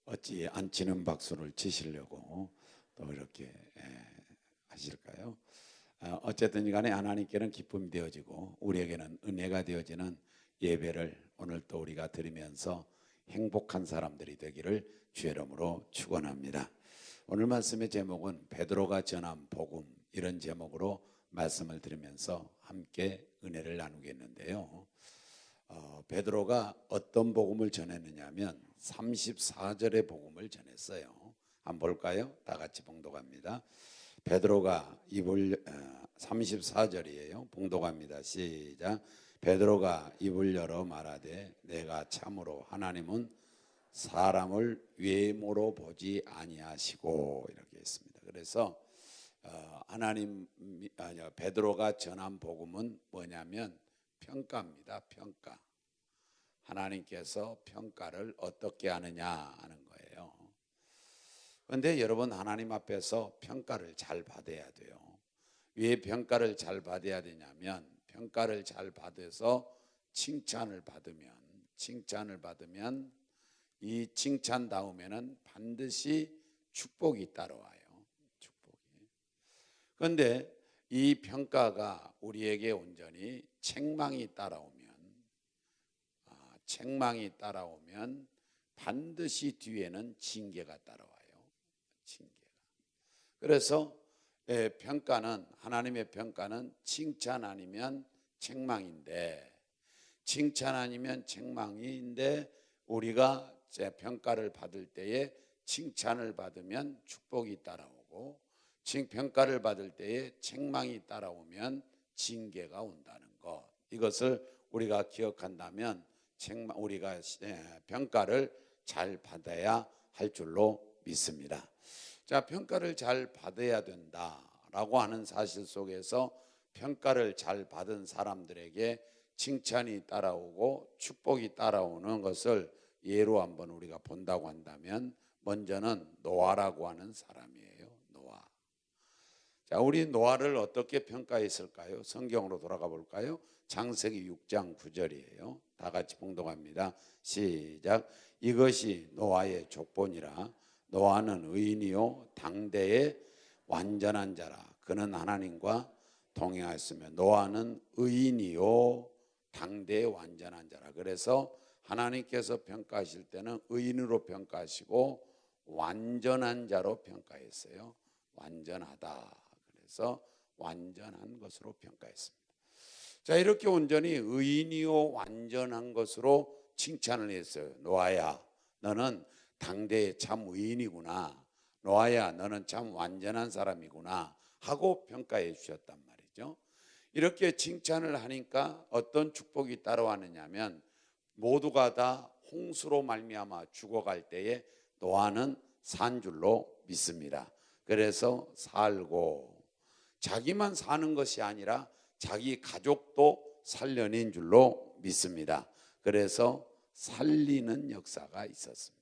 어찌 안 치는 박수를 치시려고 또 이렇게 하실까요? 어쨌든 간에 하나님께는 기쁨이 되어지고 우리에게는 은혜가 되어지는 예배를 오늘 또 우리가 드리면서 행복한 사람들이 되기를 주의 이름으로 축원합니다. 오늘 말씀의 제목은 베드로가 전한 복음, 이런 제목으로 말씀을 드리면서 함께 은혜를 나누겠는데요. 베드로가 어떤 복음을 전했느냐 하면 34절의 복음을 전했어요. 한번 볼까요? 다 같이 봉독합니다. 베드로가 34절이에요. 봉독합니다. 시작. 베드로가 입을 열어 말하되 내가 참으로 하나님은 사람을 외모로 보지 아니하시고, 이렇게 했습니다. 그래서 베드로가 전한 복음은 뭐냐면 평가입니다. 평가. 하나님께서 평가를 어떻게 하느냐 하는 거예요. 그런데 여러분, 하나님 앞에서 평가를 잘 받아야 돼요. 왜 평가를 잘 받아야 되냐면, 평가를 잘 받아서 칭찬을 받으면 이 칭찬 다음에는 반드시 축복이 따라와요. 축복이. 그런데 이 평가가 우리에게 온전히 책망이 따라오면 반드시 뒤에는 징계가 따라와요. 징계가. 그래서 평가는, 하나님의 평가는 칭찬 아니면 책망인데, 칭찬 아니면 책망인데, 우리가 평가를 받을 때에 칭찬을 받으면 축복이 따라오고, 평가를 받을 때에 책망이 따라오면 징계가 온다는 것, 이것을 우리가 기억한다면 우리가 평가를 잘 받아야 할 줄로 믿습니다. 자, 평가를 잘 받아야 된다라고 하는 사실 속에서 평가를 잘 받은 사람들에게 칭찬이 따라오고 축복이 따라오는 것을 예로 한번 우리가 본다고 한다면, 먼저는 노아라고 하는 사람이에요. 노아. 자, 우리 노아를 어떻게 평가했을까요? 성경으로 돌아가 볼까요? 창세기 6장 9절이에요. 다 같이 봉독합니다. 시작. 이것이 노아의 족본이라. 노아는 의인이요 당대의 완전한 자라. 그는 하나님과 동행하였으며. 노아는 의인이요 당대의 완전한 자라. 그래서 하나님께서 평가하실 때는 의인으로 평가하시고 완전한 자로 평가했어요. 완전하다. 그래서 완전한 것으로 평가했습니다. 자, 이렇게 온전히 의인이요 완전한 것으로 칭찬을 했어요. 노아야, 너는 당대의 참 의인이구나. 노아야, 너는 참 완전한 사람이구나 하고 평가해 주셨단 말이죠. 이렇게 칭찬을 하니까 어떤 축복이 따라왔느냐면, 모두가 다 홍수로 말미암아 죽어갈 때에 노아는 산 줄로 믿습니다. 그래서 살고, 자기만 사는 것이 아니라 자기 가족도 살려낸 줄로 믿습니다. 그래서 살리는 역사가 있었습니다.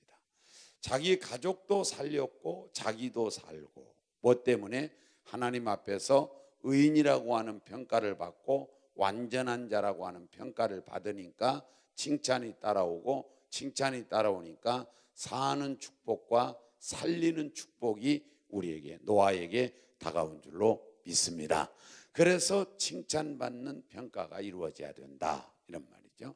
자기 가족도 살렸고 자기도 살고, 뭐 때문에? 하나님 앞에서 의인이라고 하는 평가를 받고 완전한 자라고 하는 평가를 받으니까 칭찬이 따라오고, 칭찬이 따라오니까 사는 축복과 살리는 축복이 우리에게, 노아에게 다가온 줄로 믿습니다. 그래서 칭찬받는 평가가 이루어져야 된다, 이런 말이죠.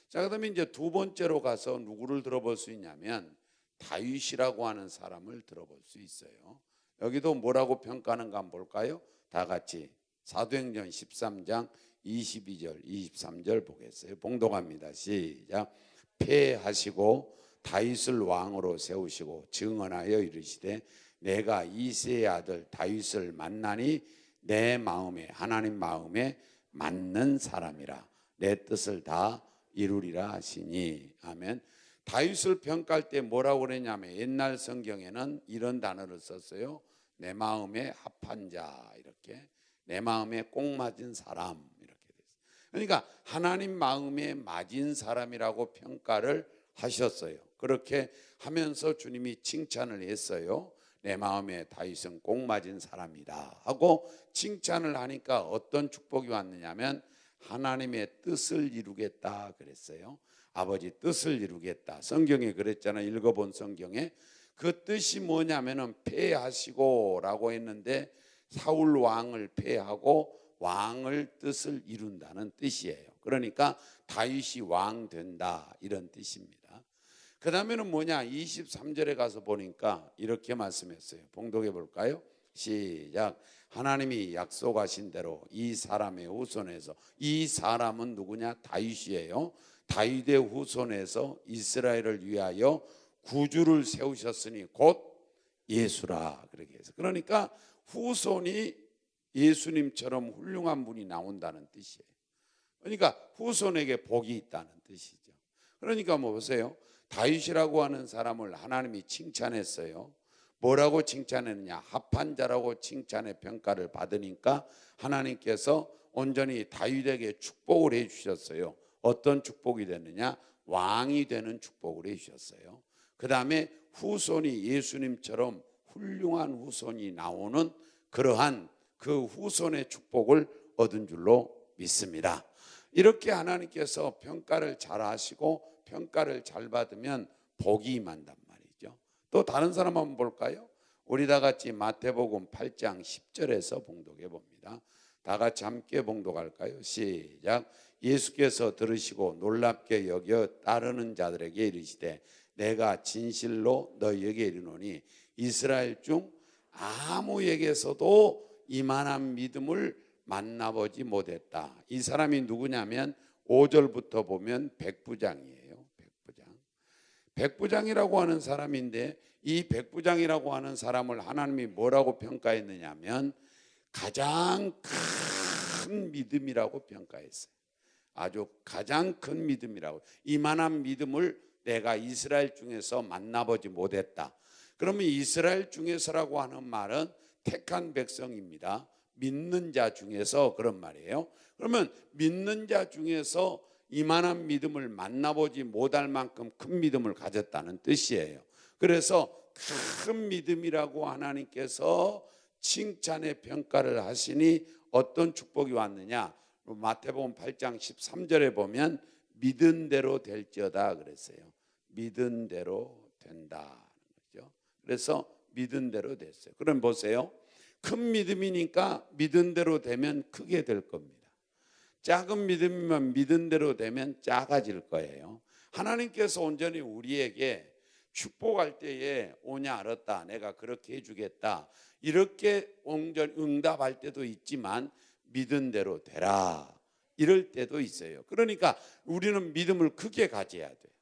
자, 그다음에 이제 두 번째로 가서 누구를 들어볼 수 있냐면 다윗이라고 하는 사람을 들어볼 수 있어요. 여기도 뭐라고 평가하는가 한번 볼까요? 다 같이 사도행전 13장 22절 23절 보겠어요. 봉독합니다. 시작. 폐하시고 다윗을 왕으로 세우시고 증언하여 이르시되 내가 이새의 아들 다윗을 만나니 내 마음에, 하나님 마음에 맞는 사람이라. 내 뜻을 다 이루리라 하시니. 아멘. 다윗을 평가할 때 뭐라고 그랬냐면, 옛날 성경에는 이런 단어를 썼어요. 내 마음에 합한 자, 이렇게. 내 마음에 꼭 맞은 사람, 이렇게 됐어요. 그러니까 하나님 마음에 맞은 사람이라고 평가를 하셨어요. 그렇게 하면서 주님이 칭찬을 했어요. 내 마음에 다윗은 꼭 맞은 사람이다 하고 칭찬을 하니까 어떤 축복이 왔느냐면 하나님의 뜻을 이루겠다 그랬어요. 아버지 뜻을 이루겠다. 성경에 그랬잖아요. 읽어본 성경에 그 뜻이 뭐냐면은 패하시고 라고 했는데 사울 왕을 패하고 왕을 뜻을 이룬다는 뜻이에요. 그러니까 다윗이 왕 된다 이런 뜻입니다. 그 다음에는 뭐냐, 23절에 가서 보니까 이렇게 말씀했어요. 봉독해 볼까요? 시작. 하나님이 약속하신 대로 이 사람의 후손에서, 이 사람은 누구냐? 다윗이에요. 다윗의 후손에서 이스라엘을 위하여 구주를 세우셨으니 곧 예수라 그렇게 해서, 그러니까 후손이 예수님처럼 훌륭한 분이 나온다는 뜻이에요. 그러니까 후손에게 복이 있다는 뜻이죠. 그러니까 뭐 보세요. 다윗이라고 하는 사람을 하나님이 칭찬했어요. 뭐라고 칭찬했느냐? 합한 자라고 칭찬의 평가를 받으니까 하나님께서 온전히 다윗에게 축복을 해 주셨어요. 어떤 축복이 됐느냐? 왕이 되는 축복을 해 주셨어요. 그 다음에 후손이 예수님처럼 훌륭한 후손이 나오는 그러한 그 후손의 축복을 얻은 줄로 믿습니다. 이렇게 하나님께서 평가를 잘 하시고 평가를 잘 받으면 복이 임한단 말이죠. 또 다른 사람 한번 볼까요? 우리 다 같이 마태복음 8장 10절에서 봉독해 봅니다. 다 같이 함께 봉독할까요? 시작. 예수께서 들으시고 놀랍게 여겨 따르는 자들에게 이르시되 내가 진실로 너희에게 이르노니 이스라엘 중 아무에게서도 이만한 믿음을 만나보지 못했다. 이 사람이 누구냐면 5절부터 보면 백부장이에요. 백부장이라고 하는 사람인데, 이 백부장이라고 하는 사람을 하나님이 뭐라고 평가했느냐면 가장 큰 믿음이라고 평가했어요. 아주 가장 큰 믿음이라고. 이만한 믿음을 내가 이스라엘 중에서 만나보지 못했다. 그러면 이스라엘 중에서라고 하는 말은 택한 백성입니다. 믿는 자 중에서 그런 말이에요. 그러면 믿는 자 중에서 이만한 믿음을 만나보지 못할 만큼 큰 믿음을 가졌다는 뜻이에요. 그래서 큰 믿음이라고 하나님께서 칭찬의 평가를 하시니 어떤 축복이 왔느냐? 마태복음 8장 13절에 보면 믿은 대로 될지어다 그랬어요. 믿은 대로 된다. 그래서 믿은 대로 됐어요. 그럼 보세요. 큰 믿음이니까 믿은 대로 되면 크게 될 겁니다. 작은 믿음이면 믿은 대로 되면 작아질 거예요. 하나님께서 온전히 우리에게 축복할 때에 오냐 알았다, 내가 그렇게 해주겠다, 이렇게 온전히 응답할 때도 있지만 믿은 대로 되라 이럴 때도 있어요. 그러니까 우리는 믿음을 크게 가져야 돼요.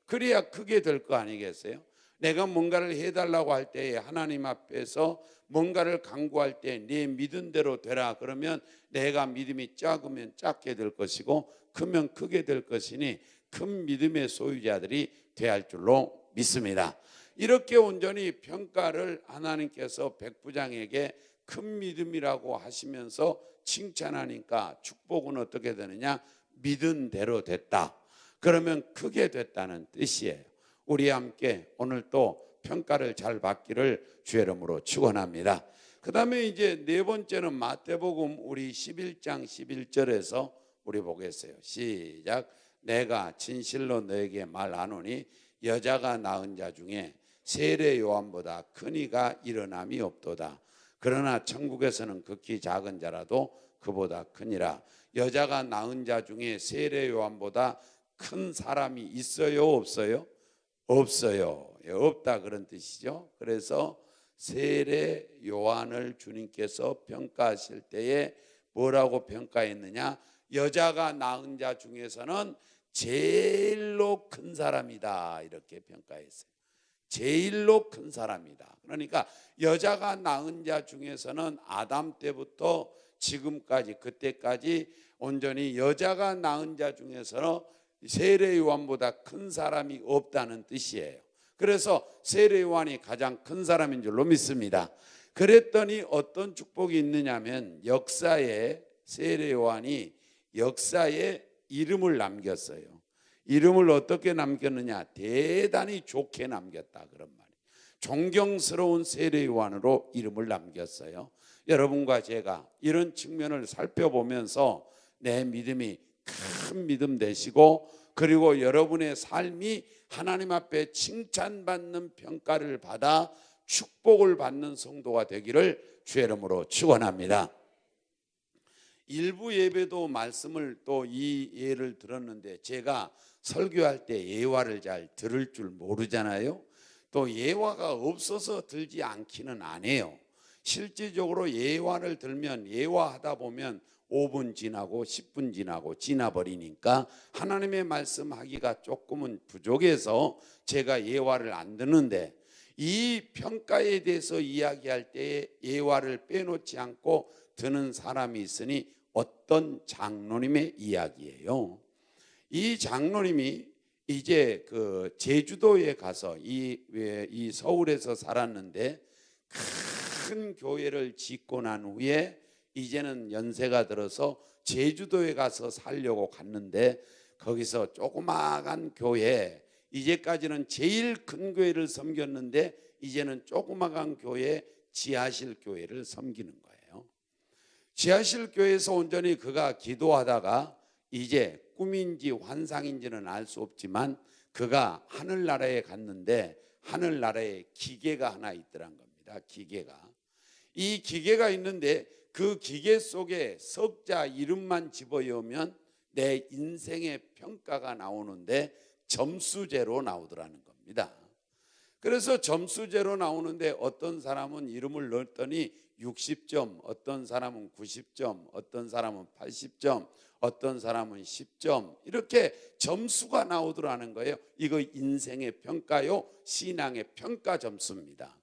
그래야 크게 될 거 아니겠어요? 내가 뭔가를 해달라고 할 때에 하나님 앞에서 뭔가를 간구할 때 네 믿은 대로 되라 그러면 내가 믿음이 작으면 작게 될 것이고 크면 크게 될 것이니 큰 믿음의 소유자들이 되어야 할 줄로 믿습니다. 이렇게 온전히 평가를 하나님께서 백부장에게 큰 믿음이라고 하시면서 칭찬하니까 축복은 어떻게 되느냐? 믿은 대로 됐다. 그러면 크게 됐다는 뜻이에요. 우리 함께 오늘 또 평가를 잘 받기를 주의 이름으로 축원합니다. 그 다음에 이제 네 번째는 마태복음 우리 11장 11절에서 우리 보겠어요. 시작. 내가 진실로 너에게 말하노니 여자가 낳은 자 중에 세례 요한보다 큰 이가 일어남이 없도다. 그러나 천국에서는 극히 작은 자라도 그보다 크니라. 여자가 낳은 자 중에 세례 요한보다 큰 사람이 있어요, 없어요? 없어요. 없다 그런 뜻이죠. 그래서 세례 요한을 주님께서 평가하실 때에 뭐라고 평가했느냐? 여자가 낳은 자 중에서는 제일로 큰 사람이다 이렇게 평가했어요. 제일로 큰 사람이다. 그러니까 여자가 낳은 자 중에서는 아담 때부터 지금까지 그때까지 온전히 여자가 낳은 자 중에서는 세례 요한보다 큰 사람이 없다는 뜻이에요. 그래서 세례 요한이 가장 큰 사람인 줄로 믿습니다. 그랬더니 어떤 축복이 있느냐면 역사에 세례 요한이 역사에 이름을 남겼어요. 이름을 어떻게 남겼느냐? 대단히 좋게 남겼다 그런 말이에요. 존경스러운 세례 요한으로 이름을 남겼어요. 여러분과 제가 이런 측면을 살펴보면서 내 믿음이 큰 믿음 되시고 그리고 여러분의 삶이 하나님 앞에 칭찬받는 평가를 받아 축복을 받는 성도가 되기를 주의 이름으로 축원합니다. 일부 예배도 말씀을 또 이 예를 들었는데, 제가 설교할 때 예화를 잘 들을 줄 모르잖아요. 또 예화가 없어서 들지 않기는 안 해요. 실질적으로 예화를 들면 예화하다 보면 5분 지나고 10분 지나고 지나버리니까 하나님의 말씀하기가 조금은 부족해서 제가 예화를 안 듣는데, 이 평가에 대해서 이야기할 때에 예화를 빼놓지 않고 듣는 사람이 있으니 어떤 장로님의 이야기예요. 이 장로님이 이제 그 제주도에 가서 이 서울에서 살았는데 큰 교회를 짓고 난 후에 이제는 연세가 들어서 제주도에 가서 살려고 갔는데, 거기서 조그마한 교회, 이제까지는 제일 큰 교회를 섬겼는데 이제는 조그마한 교회 지하실 교회를 섬기는 거예요. 지하실 교회에서 온전히 그가 기도하다가 이제 꿈인지 환상인지는 알 수 없지만 그가 하늘나라에 갔는데 하늘나라에 기계가 하나 있더란 겁니다. 이 기계가 있는데 그 기계 속에 석자 이름만 집어넣으면 내 인생의 평가가 나오는데 점수제로 나오더라는 겁니다. 그래서 점수제로 나오는데 어떤 사람은 이름을 넣었더니 60점, 어떤 사람은 90점, 어떤 사람은 80점, 어떤 사람은 10점, 이렇게 점수가 나오더라는 거예요. 이거 인생의 평가요, 신앙의 평가 점수입니다.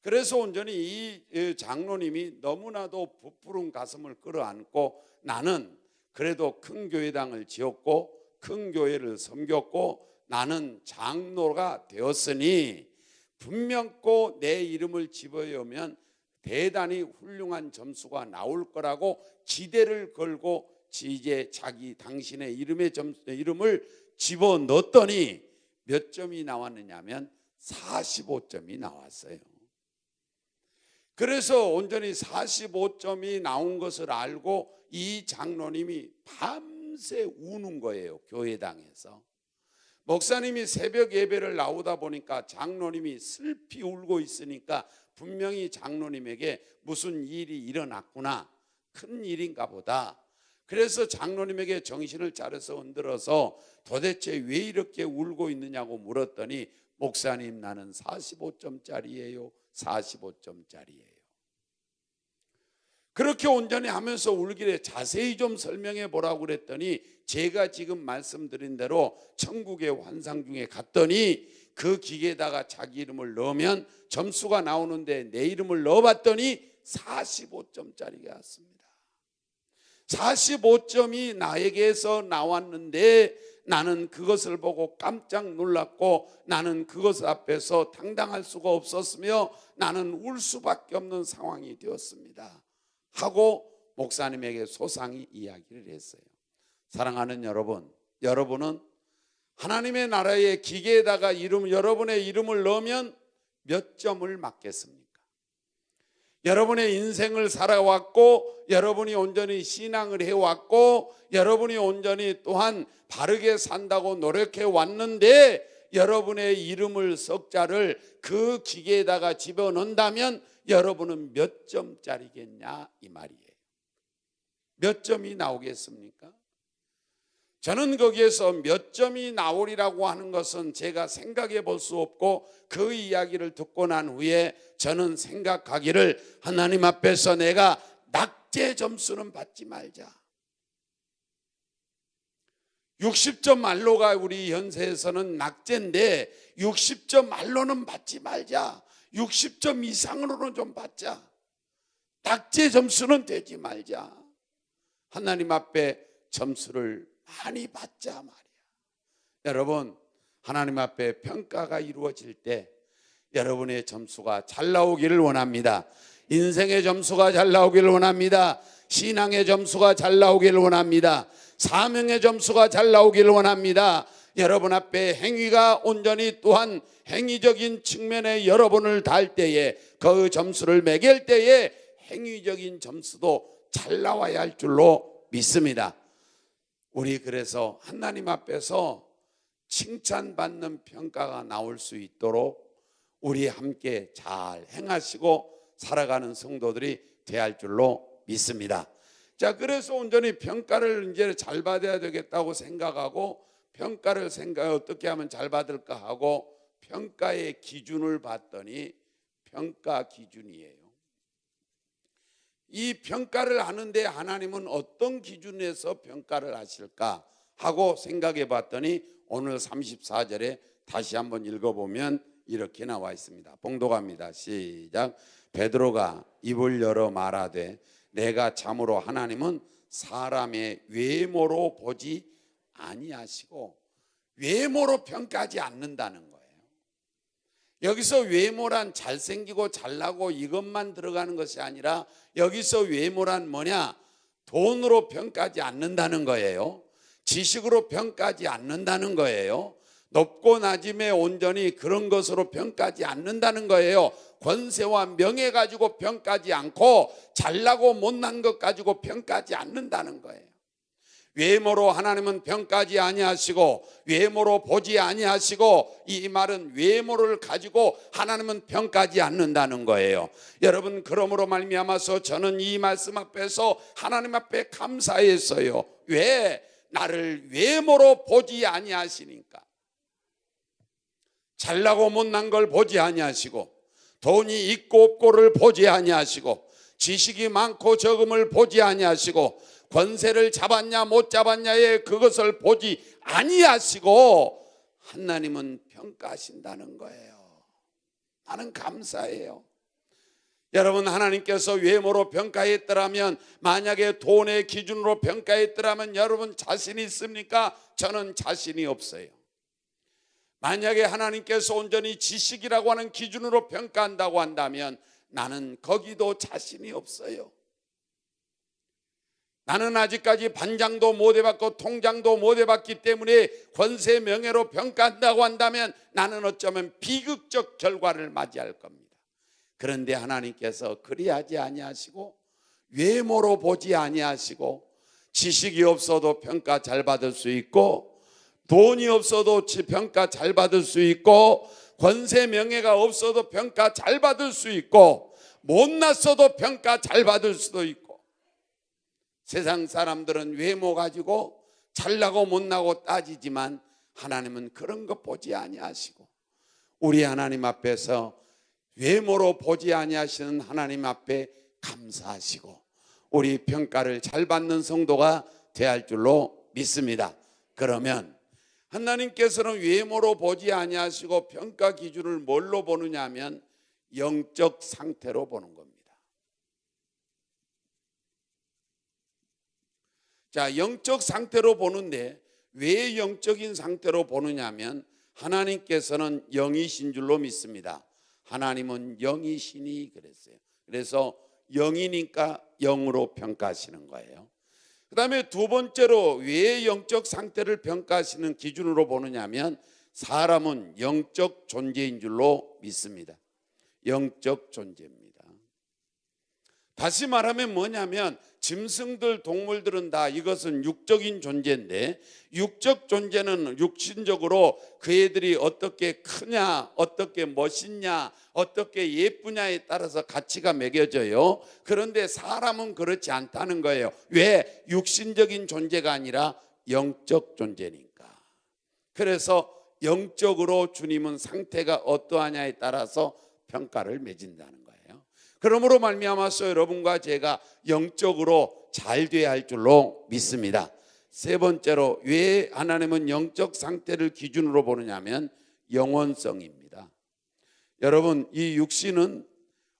그래서 온전히 이 장로님이 너무나도 부푸른 가슴을 끌어안고, 나는 그래도 큰 교회당을 지었고 큰 교회를 섬겼고 나는 장로가 되었으니 분명코 내 이름을 집어넣으면 대단히 훌륭한 점수가 나올 거라고 기대를 걸고 이제 당신의 이름을 집어넣었더니 몇 점이 나왔느냐면 45점이 나왔어요. 그래서 온전히 45점이 나온 것을 알고 이 장로님이 밤새 우는 거예요. 교회당에서. 목사님이 새벽 예배를 나오다 보니까 장로님이 슬피 울고 있으니까 분명히 장로님에게 무슨 일이 일어났구나, 큰 일인가 보다. 그래서 장로님에게 정신을 차려서 흔들어서 도대체 왜 이렇게 울고 있느냐고 물었더니, 목사님 나는 45점짜리예요 45점짜리예요 그렇게 온전히 하면서 울길래 자세히 좀 설명해 보라고 그랬더니, 제가 지금 말씀드린 대로 천국의 환상 중에 갔더니 그 기계에다가 자기 이름을 넣으면 점수가 나오는데 내 이름을 넣어봤더니 45점짜리가 왔습니다. 45점이 나에게서 나왔는데 나는 그것을 보고 깜짝 놀랐고 나는 그것 앞에서 당당할 수가 없었으며 나는 울 수밖에 없는 상황이 되었습니다 하고 목사님에게 소상히 이야기를 했어요. 사랑하는 여러분, 여러분은 하나님의 나라의 기계에다가 여러분의 이름을 넣으면 몇 점을 맞겠습니까? 여러분의 인생을 살아왔고 여러분이 온전히 신앙을 해왔고 여러분이 온전히 또한 바르게 산다고 노력해 왔는데 여러분의 이름을 석자를 그 기계에다가 집어넣는다면 여러분은 몇 점짜리겠냐 이 말이에요. 몇 점이 나오겠습니까? 저는 거기에서 몇 점이 나오리라고 하는 것은 제가 생각해 볼 수 없고 그 이야기를 듣고 난 후에 저는 생각하기를, 하나님 앞에서 내가 낙제 점수는 받지 말자. 60점 말로가 우리 현세에서는 낙제인데 60점 말로는 받지 말자. 60점 이상으로는 좀 받자. 낙제 점수는 되지 말자. 하나님 앞에 점수를 많이 받자 말이야. 여러분, 하나님 앞에 평가가 이루어질 때 여러분의 점수가 잘 나오기를 원합니다. 인생의 점수가 잘 나오기를 원합니다. 신앙의 점수가 잘 나오기를 원합니다. 사명의 점수가 잘 나오기를 원합니다. 여러분 앞에 행위가 온전히 또한 행위적인 측면에 여러분을 달 때에 그 점수를 매길 때에 행위적인 점수도 잘 나와야 할 줄로 믿습니다. 우리 그래서 하나님 앞에서 칭찬받는 평가가 나올 수 있도록 우리 함께 잘 행하시고 살아가는 성도들이 되할 줄로 믿습니다. 자, 그래서 온전히 평가를 이제 잘 받아야 되겠다고 생각하고 평가를 어떻게 하면 잘 받을까 하고 평가의 기준을 봤더니 평가 기준이에요. 이 평가를 하는데 하나님은 어떤 기준에서 평가를 하실까 하고 생각해 봤더니 오늘 34절에 다시 한번 읽어보면 이렇게 나와 있습니다. 봉독합니다. 시작. 베드로가 입을 열어 말하되 내가 참으로 하나님은 사람의 외모로 보지 아니하시고, 외모로 평가하지 않는다는 거예요. 여기서 외모란 잘생기고 잘나고 이것만 들어가는 것이 아니라 여기서 외모란 뭐냐? 돈으로 평가하지 않는다는 거예요. 지식으로 평가하지 않는다는 거예요. 높고 낮음에 온전히 그런 것으로 평가하지 않는다는 거예요. 권세와 명예 가지고 평가하지 않고 잘나고 못난 것 가지고 평가하지 않는다는 거예요. 외모로 하나님은 평가하지 아니하시고 외모로 보지 아니하시고, 이 말은 외모를 가지고 하나님은 평가하지 않는다는 거예요. 여러분, 그러므로 말미암아서 저는 이 말씀 앞에서 하나님 앞에 감사했어요. 왜? 나를 외모로 보지 아니하시니까. 잘나고 못난 걸 보지 아니하시고, 돈이 있고 없고를 보지 아니하시고, 지식이 많고 적음을 보지 아니하시고, 권세를 잡았냐 못 잡았냐에 그것을 보지 아니하시고 하나님은 평가하신다는 거예요. 나는 감사해요. 여러분, 하나님께서 외모로 평가했더라면, 만약에 돈의 기준으로 평가했더라면 여러분 자신이 있습니까? 저는 자신이 없어요. 만약에 하나님께서 온전히 지식이라고 하는 기준으로 평가한다고 한다면 나는 거기도 자신이 없어요. 나는 아직까지 반장도 못 해봤고 통장도 못 해봤기 때문에 권세 명예로 평가한다고 한다면 나는 어쩌면 비극적 결과를 맞이할 겁니다. 그런데 하나님께서 그리하지 아니하시고 외모로 보지 아니하시고, 지식이 없어도 평가 잘 받을 수 있고, 돈이 없어도 평가 잘 받을 수 있고, 권세 명예가 없어도 평가 잘 받을 수 있고, 못났어도 평가 잘 받을 수도 있고, 세상 사람들은 외모 가지고 잘나고 못나고 따지지만 하나님은 그런 거 보지 아니하시고, 우리 하나님 앞에서 외모로 보지 아니하시는 하나님 앞에 감사하시고 우리 평가를 잘 받는 성도가 되할 줄로 믿습니다. 그러면 하나님께서는 외모로 보지 아니하시고 평가 기준을 뭘로 보느냐 하면 영적 상태로 보는 겁니다. 자, 영적 상태로 보는데 왜 영적인 상태로 보느냐 하면 하나님께서는 영이신 줄로 믿습니다. 하나님은 영이시니 그랬어요. 그래서 영이니까 영으로 평가하시는 거예요. 그 다음에 두 번째로 왜 영적 상태를 평가하시는 기준으로 보느냐 하면 사람은 영적 존재인 줄로 믿습니다. 영적 존재입니다. 다시 말하면 뭐냐면 짐승들, 동물들은 다 이것은 육적인 존재인데, 육적 존재는 육신적으로 그 애들이 어떻게 크냐, 어떻게 멋있냐, 어떻게 예쁘냐에 따라서 가치가 매겨져요. 그런데 사람은 그렇지 않다는 거예요. 왜? 육신적인 존재가 아니라 영적 존재니까. 그래서 영적으로 주님은 상태가 어떠하냐에 따라서 평가를 맺은다는 거예요. 그러므로 말미암아서 여러분과 제가 영적으로 잘 돼야 할 줄로 믿습니다. 세 번째로 왜 하나님은 영적 상태를 기준으로 보느냐면 영원성입니다. 여러분, 이 육신은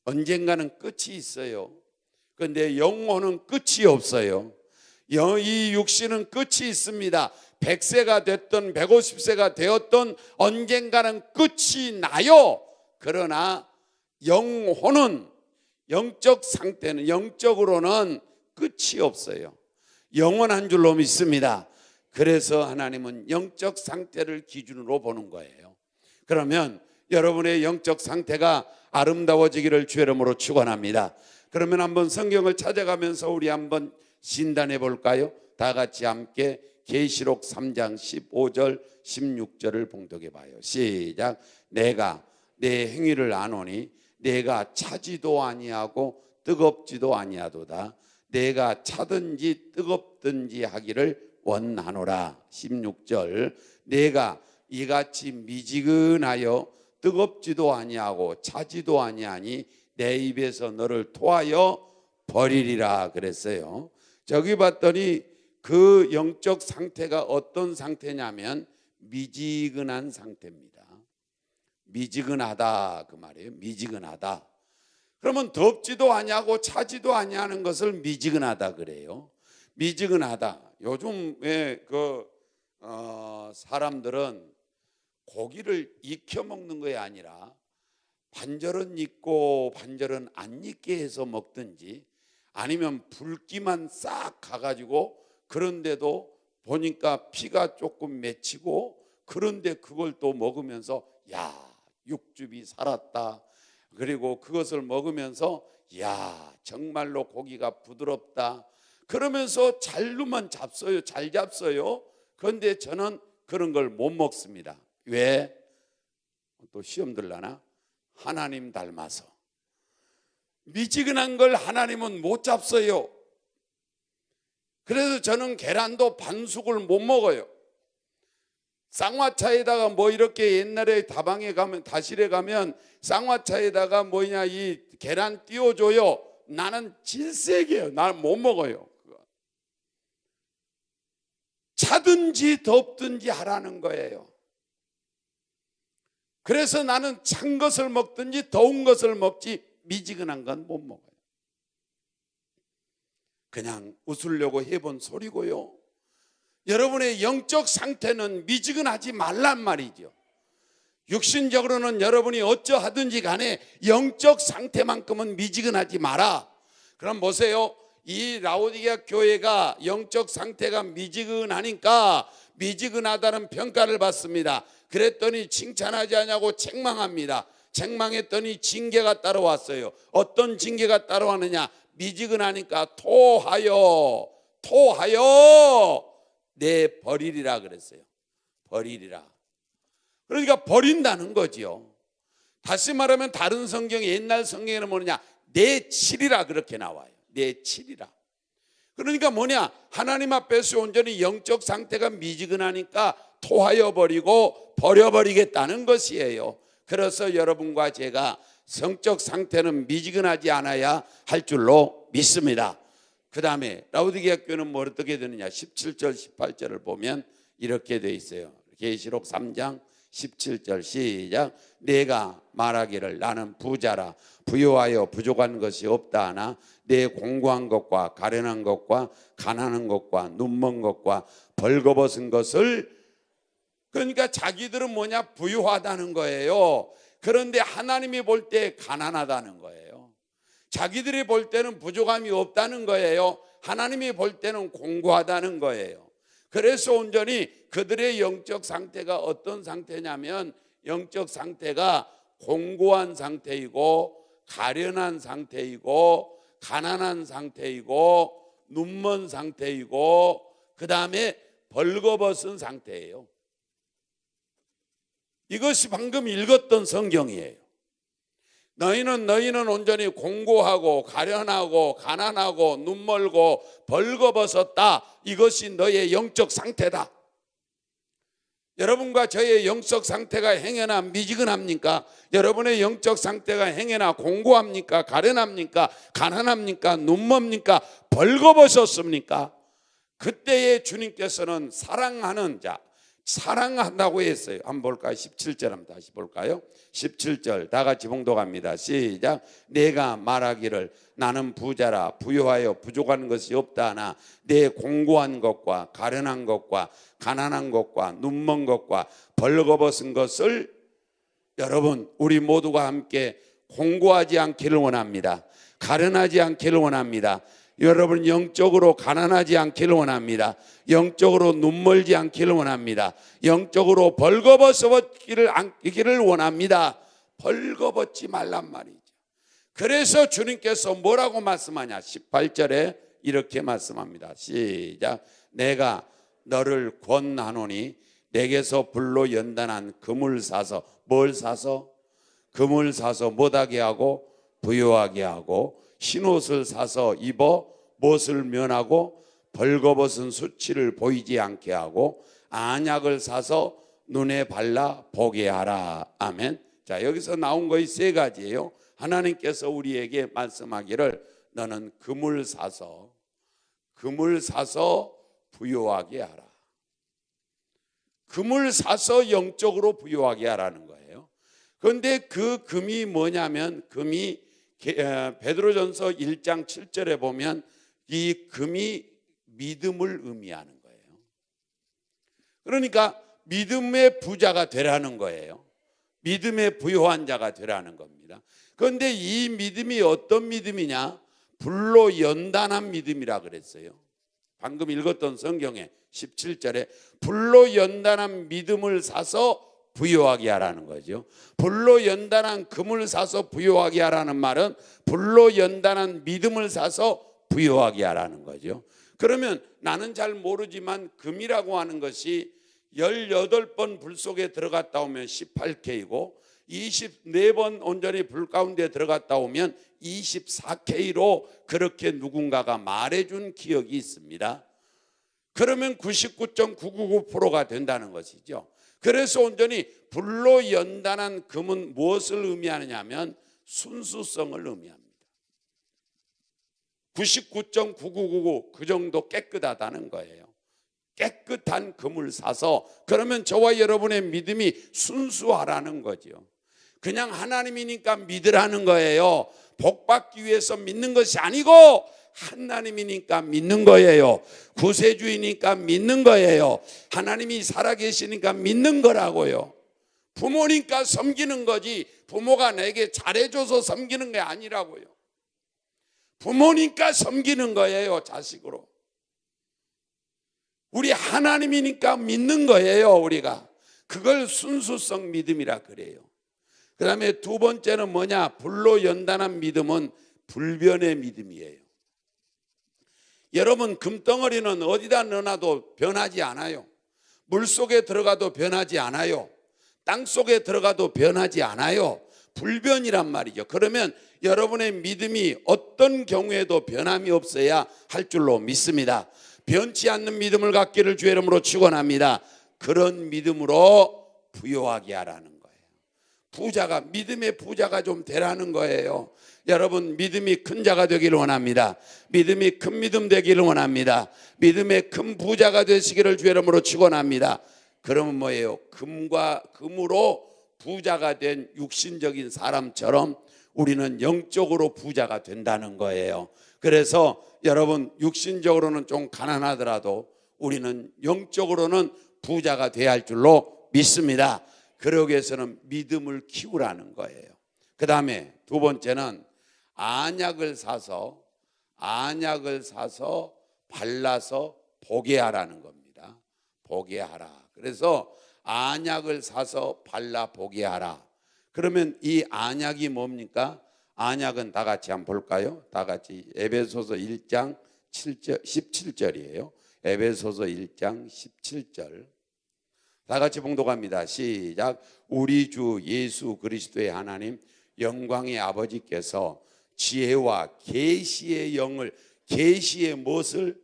언젠가는 끝이 있어요. 그런데 영혼은 끝이 없어요. 이 육신은 끝이 있습니다. 100세가 됐든 150세가 되었든 언젠가는 끝이 나요. 그러나 영혼은, 영적 상태는, 영적으로는 끝이 없어요. 영원한 줄로 믿습니다. 그래서 하나님은 영적 상태를 기준으로 보는 거예요. 그러면 여러분의 영적 상태가 아름다워지기를 주의 이름으로 축원합니다. 그러면 한번 성경을 찾아가면서 우리 한번 진단해 볼까요? 다 같이 함께 계시록 3장 15절 16절을 봉독해 봐요. 시작. 내가 내 행위를 아노니 내가 차지도 아니하고 뜨겁지도 아니하도다. 내가 차든지 뜨겁든지 하기를 원하노라. 16절. 내가 이같이 미지근하여 뜨겁지도 아니하고 차지도 아니하니 내 입에서 너를 토하여 버리리라 그랬어요. 저기 봤더니 그 영적 상태가 어떤 상태냐면 미지근한 상태입니다. 미지근하다 그 말이에요. 미지근하다. 그러면 덥지도 아니하고 차지도 아니하는 것을 미지근하다 그래요. 미지근하다. 요즘에 사람들은 고기를 익혀 먹는 것이 아니라 반절은 익고 반절은 안 익게 해서 먹든지 아니면 붉기만 싹 가가지고 그런데도 보니까 피가 조금 맺히고 그런데 그걸 또 먹으면서 야 육즙이 살았다. 그리고 그것을 먹으면서 야 정말로 고기가 부드럽다. 그러면서 잘로만 잡어요. 잘 잡어요. 그런데 저는 그런 걸 못 먹습니다. 왜? 또 시험 들라나? 하나님 닮아서. 미지근한 걸 하나님은 못 잡어요. 그래서 저는 계란도 반숙을 못 먹어요. 쌍화차에다가 뭐 이렇게 옛날에 다방에 가면 다실에 가면 쌍화차에다가 뭐냐 이 계란 띄워줘요. 나는 질색이에요. 나는 못 먹어요. 차든지 덥든지 하라는 거예요. 그래서 나는 찬 것을 먹든지 더운 것을 먹지 미지근한 건 못 먹어요. 그냥 웃으려고 해본 소리고요. 여러분의 영적 상태는 미지근하지 말란 말이죠. 육신적으로는 여러분이 어쩌하든지 간에 영적 상태만큼은 미지근하지 마라. 그럼 보세요. 이 라오디게아 교회가 영적 상태가 미지근하니까 미지근하다는 평가를 받습니다. 그랬더니 칭찬하지 않냐고 책망합니다. 책망했더니 징계가 따라왔어요. 어떤 징계가 따라왔느냐? 미지근하니까 토하여 내 버리리라 그랬어요. 버리리라. 그러니까 버린다는 거지요. 다시 말하면 다른 성경 옛날 성경에는 뭐냐? 내치리라 그렇게 나와요. 내치리라. 그러니까 뭐냐? 하나님 앞에서 온전히 영적 상태가 미지근하니까 토하여 버리고 버려버리겠다는 것이에요. 그래서 여러분과 제가 성적 상태는 미지근하지 않아야 할 줄로 믿습니다. 그 다음에 라오디게아 교회는 뭐 어떻게 되느냐? 17절 18절을 보면 이렇게 돼 있어요. 계시록 3장 17절 시작. 내가 말하기를 나는 부자라 부유하여 부족한 것이 없다 하나 내 공고한 것과 가련한 것과 가난한 것과 눈먼 것과 벌거벗은 것을, 그러니까 자기들은 뭐냐? 부유하다는 거예요. 그런데 하나님이 볼 때 가난하다는 거예요. 자기들이 볼 때는 부족함이 없다는 거예요. 하나님이 볼 때는 공고하다는 거예요. 그래서 온전히 그들의 영적 상태가 어떤 상태냐면 영적 상태가 공고한 상태이고 가련한 상태이고 가난한 상태이고 눈먼 상태이고 그 다음에 벌거벗은 상태예요. 이것이 방금 읽었던 성경이에요. 너희는 온전히 공고하고 가련하고 가난하고 눈멀고 벌거벗었다. 이것이 너의 영적 상태다. 여러분과 저의 영적 상태가 행여나 미지근합니까? 여러분의 영적 상태가 행여나 공고합니까? 가련합니까? 가난합니까? 눈멉니까? 벌거벗었습니까? 그때에 주님께서는 사랑하는 자, 사랑한다고 했어요. 한번 볼까요? 17절 한번 다시 볼까요? 17절 다 같이 봉독합니다. 시작. 내가 말하기를 나는 부자라 부유하여 부족한 것이 없다 하나 내 공고한 것과 가련한 것과 가난한 것과 눈먼 것과 벌거벗은 것을, 여러분 우리 모두가 함께 공고하지 않기를 원합니다. 가련하지 않기를 원합니다. 여러분 영적으로 가난하지 않기를 원합니다. 영적으로 눈멀지 않기를 원합니다. 영적으로 벌거벗기를 원합니다. 벌거벗지 말란 말이죠. 그래서 주님께서 뭐라고 말씀하냐? 18절에 이렇게 말씀합니다. 시작. 내가 너를 권하노니 내게서 불로 연단한 금을 사서, 뭘 사서? 금을 사서 못하게 하고 부요하게 하고, 흰옷을 사서 입어 못을 면하고 벌거벗은 수치를 보이지 않게 하고, 안약을 사서 눈에 발라 보게 하라. 아멘. 자, 여기서 나온 것이 세 가지예요. 하나님께서 우리에게 말씀하기를 너는 금을 사서 부요하게 하라. 금을 사서 영적으로 부요하게 하라는 거예요. 그런데 그 금이 뭐냐면, 금이 베드로전서 1장 7절에 보면 이 금이 믿음을 의미하는 거예요. 그러니까 믿음의 부자가 되라는 거예요. 믿음의 부요한 자가 되라는 겁니다. 그런데 이 믿음이 어떤 믿음이냐? 불로 연단한 믿음이라 그랬어요. 방금 읽었던 성경에 17절에 불로 연단한 믿음을 사서 부요하게 하라는 거죠. 불로 연단한 금을 사서 부요하게 하라는 말은 불로 연단한 믿음을 사서 부요하게 하라는 거죠. 그러면 나는 잘 모르지만 금이라고 하는 것이 18번 불 속에 들어갔다 오면 18K이고 24번 온전히 불 가운데 들어갔다 오면 24K로 그렇게 누군가가 말해준 기억이 있습니다. 그러면 99.999%가 된다는 것이죠. 그래서 온전히 불로 연단한 금은 무엇을 의미하느냐 하면 순수성을 의미합니다. 99.9999 그 정도 깨끗하다는 거예요. 깨끗한 금을 사서, 그러면 저와 여러분의 믿음이 순수하라는 거죠. 그냥 하나님이니까 믿으라는 거예요. 복받기 위해서 믿는 것이 아니고 하나님이니까 믿는 거예요. 구세주이니까 믿는 거예요. 하나님이 살아계시니까 믿는 거라고요. 부모니까 섬기는 거지 부모가 내게 잘해줘서 섬기는 게 아니라고요. 부모니까 섬기는 거예요. 자식으로. 우리 하나님이니까 믿는 거예요. 우리가 그걸 순수성 믿음이라 그래요. 그 다음에 두 번째는 뭐냐? 불로 연단한 믿음은 불변의 믿음이에요. 여러분, 금덩어리는 어디다 넣어놔도 변하지 않아요. 물속에 들어가도 변하지 않아요. 땅속에 들어가도 변하지 않아요. 불변이란 말이죠. 그러면 여러분의 믿음이 어떤 경우에도 변함이 없어야 할 줄로 믿습니다. 변치 않는 믿음을 갖기를 주의 이름으로 축원합니다. 그런 믿음으로 부요하게 하라는 거예요. 부자가, 믿음의 부자가 좀 되라는 거예요. 여러분, 믿음이 큰 자가 되기를 원합니다. 믿음이 큰 믿음 되기를 원합니다. 믿음의 큰 부자가 되시기를 주의 이름으로 축원합니다. 그러면 뭐예요? 금으로 부자가 된 육신적인 사람처럼 우리는 영적으로 부자가 된다는 거예요. 그래서 여러분, 육신적으로는 좀 가난하더라도 우리는 영적으로는 부자가 돼야 할 줄로 믿습니다. 그러기 위해서는 믿음을 키우라는 거예요. 그 다음에 두 번째는 안약을 사서 발라서 보게 하라는 겁니다. 보게 하라. 그래서 안약을 사서 발라 보게 하라. 그러면 이 안약이 뭡니까? 안약은 다 같이 한번 볼까요? 다 같이 에베소서 1장 17절이에요. 에베소서 1장 17절. 다 같이 봉독합니다. 시작. 우리 주 예수 그리스도의 하나님 영광의 아버지께서 지혜와 계시의 영을, 계시의 무엇을?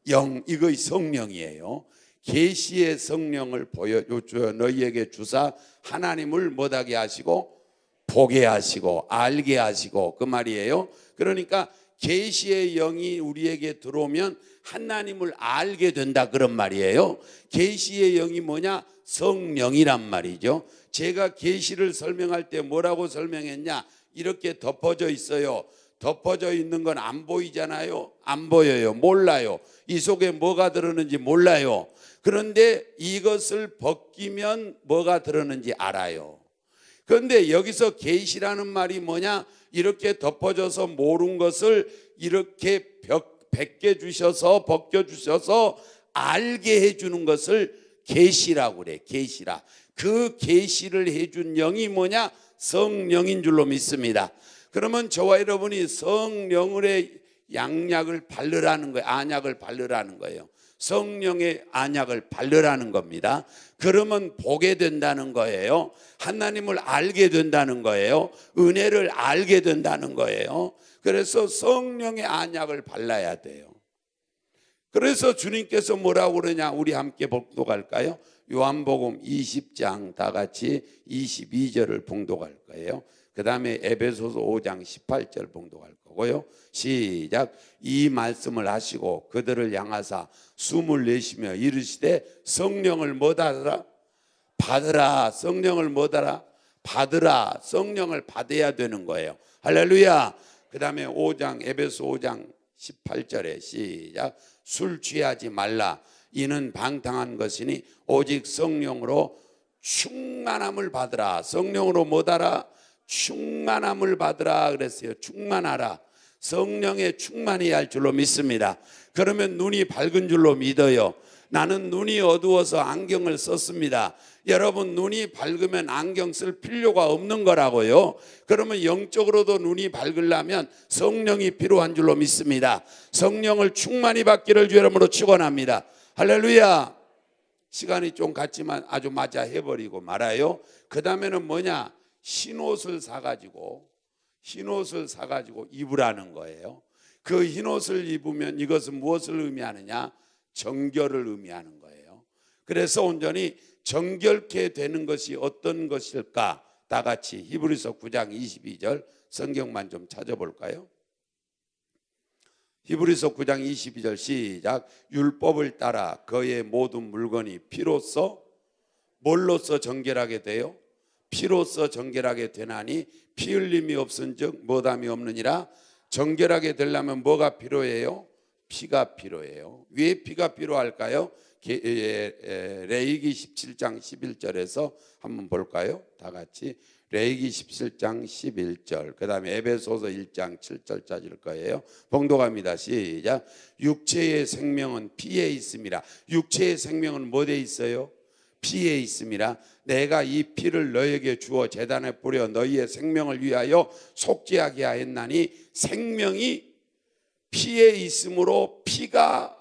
영, 이거 성령이에요. 계시의 성령을 보여주어 너희에게 주사 하나님을 못하게 하시고 보게 하시고 알게 하시고, 그 말이에요. 그러니까 계시의 영이 우리에게 들어오면 하나님을 알게 된다, 그런 말이에요. 계시의 영이 뭐냐? 성령이란 말이죠. 제가 계시를 설명할 때 뭐라고 설명했냐? 이렇게 덮어져 있어요. 덮어져 있는 건 안 보이잖아요. 안 보여요. 몰라요. 이 속에 뭐가 들었는지 몰라요. 그런데 이것을 벗기면 뭐가 들었는지 알아요. 그런데 여기서 계시라는 말이 뭐냐? 이렇게 덮어져서 모르는 것을 이렇게 벗겨주셔서 알게 해주는 것을 계시라고 그래. 계시라. 그 계시를 해준 영이 뭐냐? 성령인 줄로 믿습니다. 그러면 저와 여러분이 성령의 양약을 바르라는 거예요. 안약을 바르라는 거예요. 성령의 안약을 바르라는 겁니다. 그러면 보게 된다는 거예요. 하나님을 알게 된다는 거예요. 은혜를 알게 된다는 거예요. 그래서 성령의 안약을 발라야 돼요. 그래서 주님께서 뭐라고 그러냐, 우리 함께 봉독할까요? 요한복음 20장 다 같이 22절을 봉독할 거예요. 그 다음에 에베소서 5장 18절 봉독할 거고요. 시작. 이 말씀을 하시고 그들을 향하사 숨을 내쉬며 이르시되 성령을 뭐하라? 받으라. 성령을 뭐하라? 받으라. 성령을 받아야 되는 거예요. 할렐루야. 그 다음에 5장 에베소 5장 18절에 시작. 술 취하지 말라. 이는 방탕한 것이니 오직 성령으로 충만함을 받으라. 성령으로 뭐하라? 충만함을 받으라 그랬어요. 충만하라. 성령에 충만해야 할 줄로 믿습니다. 그러면 눈이 밝은 줄로 믿어요. 나는 눈이 어두워서 안경을 썼습니다. 여러분, 눈이 밝으면 안경 쓸 필요가 없는 거라고요. 그러면 영적으로도 눈이 밝으려면 성령이 필요한 줄로 믿습니다. 성령을 충만히 받기를 주 이름으로 축원합니다. 할렐루야. 시간이 좀 갔지만 아주 맞아 해버리고 말아요. 그 다음에는 뭐냐? 흰옷을 사가지고 입으라는 거예요. 그 흰옷을 입으면 이것은 무엇을 의미하느냐? 정결을 의미하는 거예요. 그래서 온전히 정결케 되는 것이 어떤 것일까? 다 같이 히브리서 9장 22절 성경만 좀 찾아볼까요? 히브리서 9장 22절 시작. 율법을 따라 그의 모든 물건이 피로써 뭘로써 정결하게 돼요? 피로써 정결하게 되나니 피 흘림이 없은즉 무함이 없느니라. 정결하게 되려면 뭐가 필요해요? 피가 필요해요. 왜 피가 필요할까요? 레위기 17장 11절에서 한번 볼까요? 다 같이 레위기 17장 11절 그 다음에 에베소서 1장 7절 찾을 거예요. 봉독합니다. 시작. 육체의 생명은 피에 있습니다. 육체의 생명은 뭐에 있어요? 피에 있습니다. 내가 이 피를 너에게 주어 제단에 뿌려 너희의 생명을 위하여 속죄하게 하였나니 생명이 피에 있으므로 피가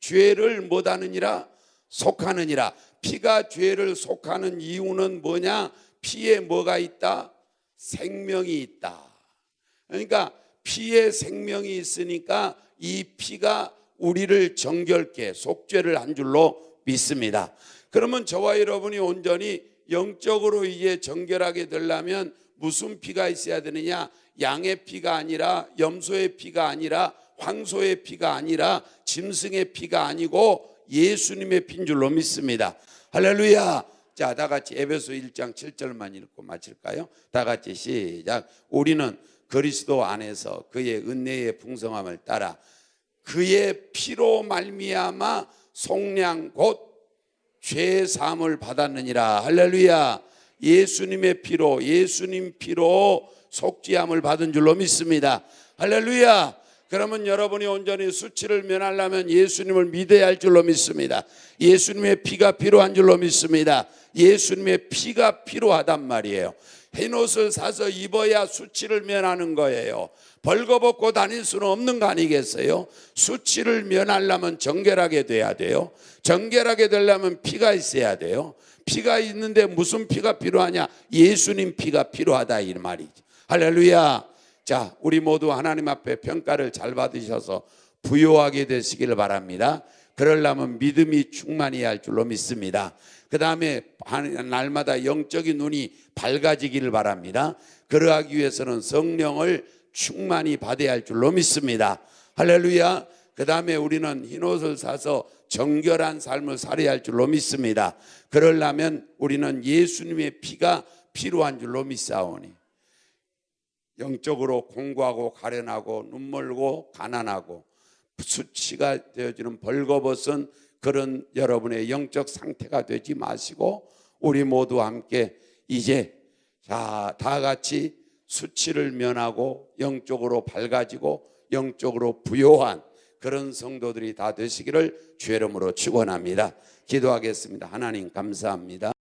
죄를 못하느니라 속하느니라. 피가 죄를 속하는 이유는 뭐냐? 피에 뭐가 있다? 생명이 있다. 그러니까 피에 생명이 있으니까 이 피가 우리를 정결케 속죄를 한 줄로 믿습니다. 그러면 저와 여러분이 온전히 영적으로 이제 정결하게 되려면 무슨 피가 있어야 되느냐? 양의 피가 아니라 염소의 피가 아니라 황소의 피가 아니라 짐승의 피가 아니고 예수님의 피인 줄로 믿습니다. 할렐루야. 자, 다 같이 에베소 1장 7절만 읽고 마칠까요? 다 같이 시작. 우리는 그리스도 안에서 그의 은혜의 풍성함을 따라 그의 피로 말미암아 속량 곧 죄 사함을 받았느니라. 할렐루야. 예수님의 피로, 예수님 피로 속죄함을 받은 줄로 믿습니다. 할렐루야. 그러면 여러분이 온전히 수치를 면하려면 예수님을 믿어야 할 줄로 믿습니다. 예수님의 피가 필요한 줄로 믿습니다. 예수님의 피가 필요하단 말이에요. 흰옷을 사서 입어야 수치를 면하는 거예요. 벌거벗고 다닐 수는 없는 거 아니겠어요? 수치를 면하려면 정결하게 돼야 돼요. 정결하게 되려면 피가 있어야 돼요. 피가 있는데 무슨 피가 필요하냐? 예수님 피가 필요하다 이 말이죠. 할렐루야. 자, 우리 모두 하나님 앞에 평가를 잘 받으셔서 부요하게 되시길 바랍니다. 그러려면 믿음이 충만해야 할 줄로 믿습니다. 그 다음에 날마다 영적인 눈이 밝아지기를 바랍니다. 그러하기 위해서는 성령을 충만히 받아야 할 줄로 믿습니다. 할렐루야. 그 다음에 우리는 흰옷을 사서 정결한 삶을 살아야 할 줄로 믿습니다. 그러려면 우리는 예수님의 피가 필요한 줄로 믿사오니 영적으로 공고하고 가련하고 눈멀고 가난하고 수치가 되어지는 벌거벗은 그런 여러분의 영적 상태가 되지 마시고 우리 모두 함께 이제 다 같이 수치를 면하고 영적으로 밝아지고 영적으로 부요한 그런 성도들이 다 되시기를 주의 이름으로 축원합니다. 기도하겠습니다. 하나님 감사합니다.